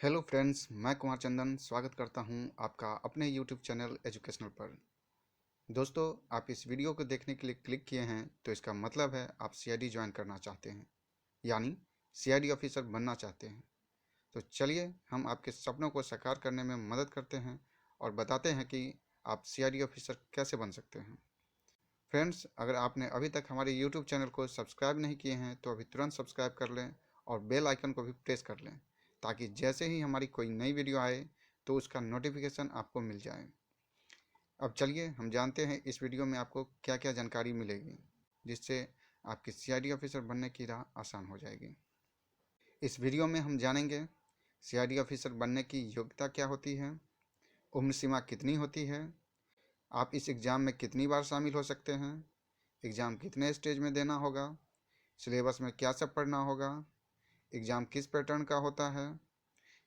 Hello friends, मैं कुमार चंदन स्वागत करता हूं आपका अपने यूट्यूब चैनल एजुकेशनल पर। दोस्तों, आप इस वीडियो को देखने के लिए क्लिक किए हैं तो इसका मतलब है आप सीआईडी ज्वाइन करना चाहते हैं, यानी सीआईडी ऑफिसर बनना चाहते हैं। तो चलिए हम आपके सपनों को साकार करने में मदद करते हैं और बताते हैं कि आप सीआईडी ऑफिसर कैसे बन सकते हैं। फ्रेंड्स, अगर आपने अभी तक हमारे यूट्यूब चैनल को सब्सक्राइब नहीं किए हैं तो अभी तुरंत सब्सक्राइब कर लें और बेल आइकन को भी प्रेस कर लें, ताकि जैसे ही हमारी कोई नई वीडियो आए तो उसका नोटिफिकेशन आपको मिल जाए। अब चलिए हम जानते हैं इस वीडियो में आपको क्या क्या जानकारी मिलेगी, जिससे आपकी सीआईडी ऑफिसर बनने की राह आसान हो जाएगी। इस वीडियो में हम जानेंगे सीआईडी ऑफिसर बनने की योग्यता क्या होती है, उम्र सीमा कितनी होती है, आप इस एग्ज़ाम में कितनी बार शामिल हो सकते हैं, एग्ज़ाम कितने स्टेज में देना होगा, सिलेबस में क्या सब पढ़ना होगा, एग्ज़ाम किस पैटर्न का होता है,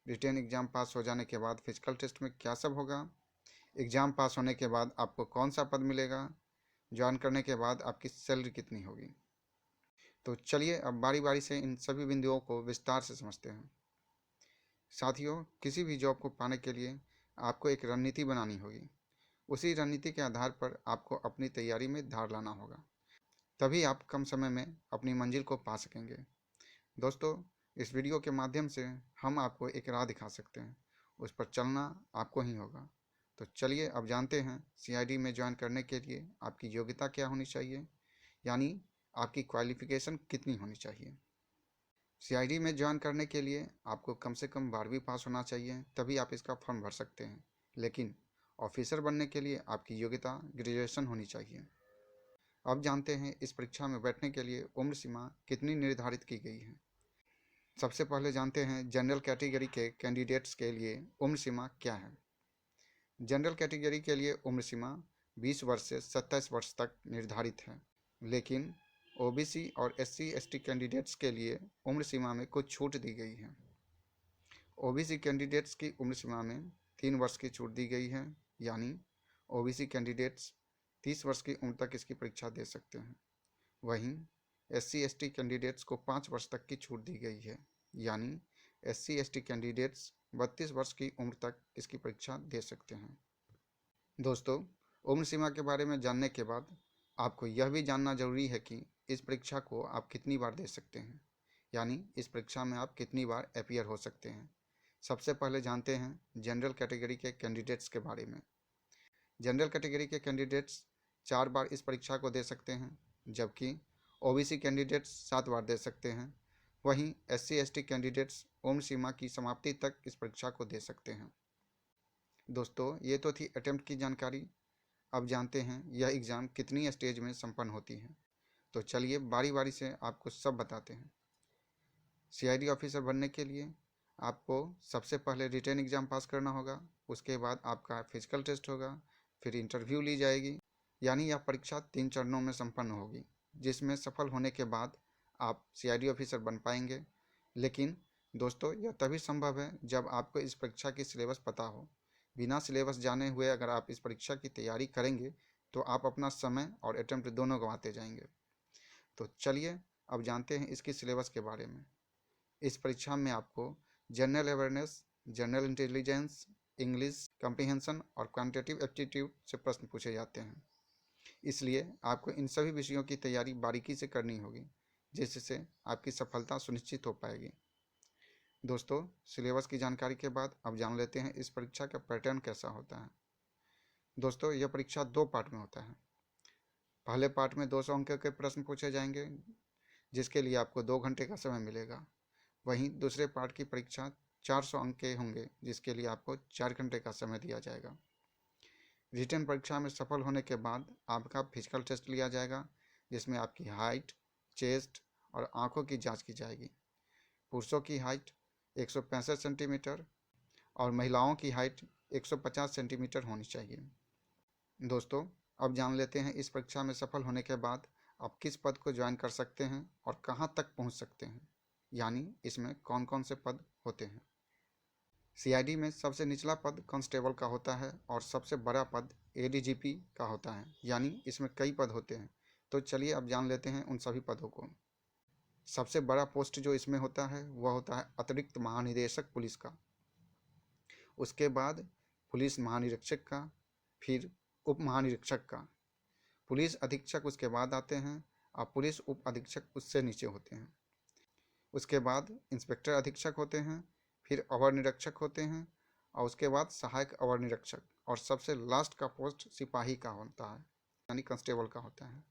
रिटेन एग्ज़ाम पास हो जाने के बाद फिजिकल टेस्ट में क्या सब होगा, एग्ज़ाम पास होने के बाद आपको कौन सा पद मिलेगा, ज्वाइन करने के बाद आपकी सैलरी कितनी होगी। तो चलिए अब बारी बारी से इन सभी बिंदुओं को विस्तार से समझते हैं। साथियों, किसी भी जॉब को पाने के लिए आपको एक रणनीति बनानी होगी। उसी रणनीति के आधार पर आपको अपनी तैयारी में धार लाना होगा, तभी आप कम समय में अपनी मंजिल को पा सकेंगे। दोस्तों, इस वीडियो के माध्यम से हम आपको एक राह दिखा सकते हैं, उस पर चलना आपको ही होगा। तो चलिए अब जानते हैं सीआईडी में ज्वाइन करने के लिए आपकी योग्यता क्या होनी चाहिए, यानी आपकी क्वालिफ़िकेशन कितनी होनी चाहिए। सीआईडी में ज्वाइन करने के लिए आपको कम से कम 12वीं पास होना चाहिए, तभी आप इसका फॉर्म भर सकते हैं। लेकिन ऑफिसर बनने के लिए आपकी योग्यता ग्रेजुएशन होनी चाहिए। अब जानते हैं इस परीक्षा में बैठने के लिए उम्र सीमा कितनी निर्धारित की गई है। सबसे पहले जानते हैं जनरल कैटेगरी के कैंडिडेट्स के लिए उम्र सीमा क्या है। जनरल कैटेगरी के लिए उम्र सीमा 20 वर्ष से 27 वर्ष तक निर्धारित है, लेकिन ओबीसी और एससी एसटी कैंडिडेट्स के लिए उम्र सीमा में कुछ छूट दी गई है। ओबीसी कैंडिडेट्स की उम्र सीमा में 3 वर्ष की छूट दी गई है, यानी ओबीसी कैंडिडेट्स 30 वर्ष की उम्र तक इसकी परीक्षा दे सकते हैं। वहीं एससी एसटी कैंडिडेट्स को 5 वर्ष तक की छूट दी गई है, यानी एससी एसटी कैंडिडेट्स 32 वर्ष की उम्र तक इसकी परीक्षा दे सकते हैं। दोस्तों, उम्र सीमा के बारे में जानने के बाद आपको यह भी जानना जरूरी है कि इस परीक्षा को आप कितनी बार दे सकते हैं, यानी इस परीक्षा में आप कितनी बार अपीयर हो सकते हैं। सबसे पहले जानते हैं जनरल कैटेगरी के कैंडिडेट्स के बारे में। जनरल कैटेगरी के कैंडिडेट्स 4 बार इस परीक्षा को दे सकते हैं, जबकि ओबीसी कैंडिडेट्स 7 बार दे सकते हैं। वहीं एससी एसटी कैंडिडेट्स उम्र सीमा की समाप्ति तक इस परीक्षा को दे सकते हैं। दोस्तों, ये तो थी अटेम्प्ट की जानकारी। अब जानते हैं यह एग्ज़ाम कितनी स्टेज में संपन्न होती है। तो चलिए बारी बारी से आपको सब बताते हैं। सीआईडी ऑफिसर बनने के लिए आपको सबसे पहले रिटेन एग्ज़ाम पास करना होगा, उसके बाद आपका फिजिकल टेस्ट होगा, फिर इंटरव्यू ली जाएगी, यानी यह परीक्षा 3 चरणों में संपन्न होगी, जिसमें सफल होने के बाद आप सीआईडी ऑफिसर बन पाएंगे। लेकिन दोस्तों, यह तभी संभव है जब आपको इस परीक्षा की सिलेबस पता हो। बिना सिलेबस जाने हुए अगर आप इस परीक्षा की तैयारी करेंगे तो आप अपना समय और अटेम्प्ट दोनों गंवाते जाएंगे। तो चलिए अब जानते हैं इसकी सिलेबस के बारे में। इस परीक्षा में आपको general awareness, general intelligence, English comprehension और क्वांटिटेटिव एप्टीट्यूड से प्रश्न पूछे जाते हैं। इसलिए आपको इन सभी विषयों की तैयारी बारीकी से करनी होगी, जिससे आपकी सफलता सुनिश्चित हो पाएगी। दोस्तों, सिलेबस की जानकारी के बाद अब जान लेते हैं इस परीक्षा का पैटर्न कैसा होता है। दोस्तों, यह परीक्षा 2 पार्ट में होता है। पहले पार्ट में 200 अंक के प्रश्न पूछे जाएंगे, जिसके लिए आपको 2 घंटे का समय मिलेगा। वहीं दूसरे पार्ट की परीक्षा 400 अंक के होंगे, जिसके लिए आपको 4 घंटे का समय दिया जाएगा। रिटन परीक्षा में सफल होने के बाद आपका फिजिकल टेस्ट लिया जाएगा, जिसमें आपकी हाइट, चेस्ट और आँखों की जांच की जाएगी। पुरुषों की हाइट 165 सेंटीमीटर और महिलाओं की हाइट 150 सेंटीमीटर होनी चाहिए। दोस्तों, अब जान लेते हैं इस परीक्षा में सफल होने के बाद आप किस पद को ज्वाइन कर सकते हैं और कहां तक पहुंच सकते हैं, यानी इसमें कौन कौन से पद होते हैं। सीआईडी में सबसे निचला पद कांस्टेबल का होता है और सबसे बड़ा पद एडीजीपी का होता है, यानी इसमें कई पद होते हैं। तो चलिए अब जान लेते हैं उन सभी पदों को। सबसे बड़ा पोस्ट जो इसमें होता है वह होता है अतिरिक्त महानिदेशक पुलिस का। उसके बाद पुलिस महानिरीक्षक का, फिर उप महानिरीक्षक का, पुलिस अधीक्षक उसके बाद आते हैं और पुलिस उप अधीक्षक उससे नीचे होते हैं। उसके बाद इंस्पेक्टर अधीक्षक होते हैं, फिर अवर निरीक्षक होते हैं और उसके बाद सहायक अवर निरीक्षक, और सबसे लास्ट का पोस्ट सिपाही का होता है, यानी कांस्टेबल का होता है।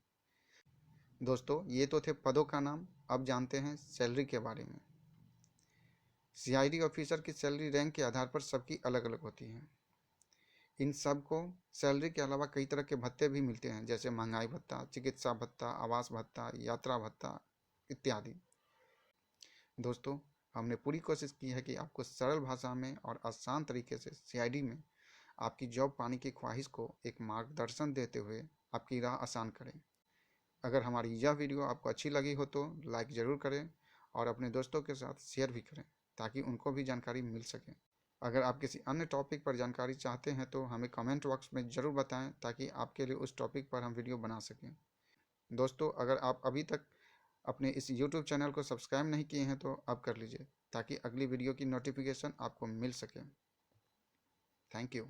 दोस्तों ये तो थे पदों का नाम। अब जानते हैं सैलरी के बारे में। सीआईडी ऑफिसर की सैलरी रैंक के आधार पर सबकी अलग अलग होती है। इन सब को सैलरी के अलावा कई तरह के भत्ते भी मिलते हैं, जैसे महंगाई भत्ता, चिकित्सा भत्ता, आवास भत्ता, यात्रा भत्ता इत्यादि। दोस्तों हमने पूरी कोशिश की है कि आपको सरल भाषा में और आसान तरीके से सीआईडी में आपकी जॉब पाने की ख्वाहिश को एक मार्गदर्शन देते हुए आपकी राह आसान करें। अगर हमारी यह वीडियो आपको अच्छी लगी हो तो लाइक ज़रूर करें और अपने दोस्तों के साथ शेयर भी करें ताकि उनको भी जानकारी मिल सके। अगर आप किसी अन्य टॉपिक पर जानकारी चाहते हैं तो हमें कमेंट बॉक्स में ज़रूर बताएं ताकि आपके लिए उस टॉपिक पर हम वीडियो बना सकें। दोस्तों अगर आप अभी तक अपने इस YouTube चैनल को सब्सक्राइब नहीं किए हैं तो अब कर लीजिए ताकि अगली वीडियो की नोटिफिकेशन आपको मिल सके। Thank you.